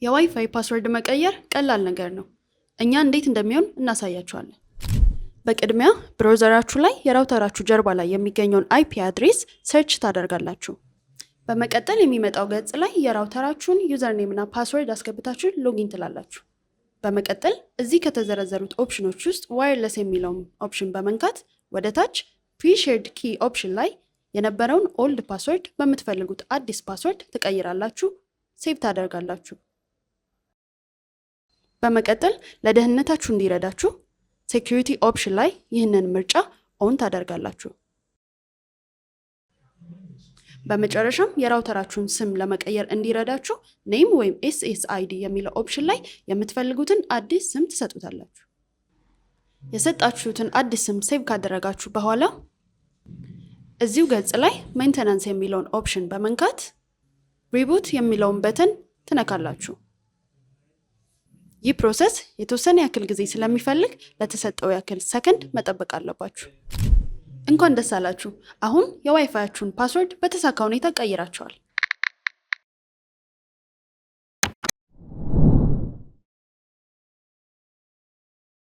የዋይፋይ ፓስወርድ መቀየር ቀላል ነገር ነው። እኛ እንዴት እንደሚሆን እናሳያችኋለን። በቅድሚያ ብራውዘራችሁ ላይ የራውተራችሁ ጀርባ ላይ የሚገኘውን አይፒ አድሬስ ሰርች ታደርጋላችሁ። በመቀጠል የሚመጣው ገጽ ላይ የራውተራችሁን ዩዘርኔም እና ፓስወርድ አስገብታችሁ ሎጊን ትላላችሁ። በመቀጠል እዚህ ከተዘረዘሩት ኦፕሽኖች ውስጥ ዋየርለስ የሚለውን ኦፕሽን በመንካት ወደ ታች ፕሪ-ሼርድ ኪ ኦፕሽን ላይ የነበረውን ኦልድ ፓስወርድ በምትፈልጉት አዲስ ፓስወርድ ትቀይራላችሁ፣ ሴቭ ታደርጋላችሁ። በመቀጠል ለደህንነታችሁ እንዲረዳችሁ ሴኩሪቲ ኦፕሽን ላይ ይህንን ምርጫ ኦን ታደርጋላችሁ። በመጨረሻም የራውተራችሁን ስም ለመቀየር እንዲረዳችሁ ኔም ወይም SSID የሚለው ኦፕሽን ላይ የምትፈልጉትን አዲስ ስም ትሰጡታላችሁ። የሰጣችሁትን አዲስ ስም ሴቭ ካደረጋችሁ በኋላ እዚሁ ገጽ ላይ ሜንቴናንስ የሚለውን ኦፕሽን በመንካት ሪቡት የሚለውን በተን ትነካላችሁ። ይህ ፕሮሰስ የተወሰነ ያክል ጊዜ ስለሚፈልግ ለተሰጠው ያክል ሰከንድ መጠበቅ አለባችሁ። እንኳን ደስ አላችሁ! አሁን የዋይፋያችሁን ፓስወርድ በተሳካ ሁኔታ ቀይራችኋል።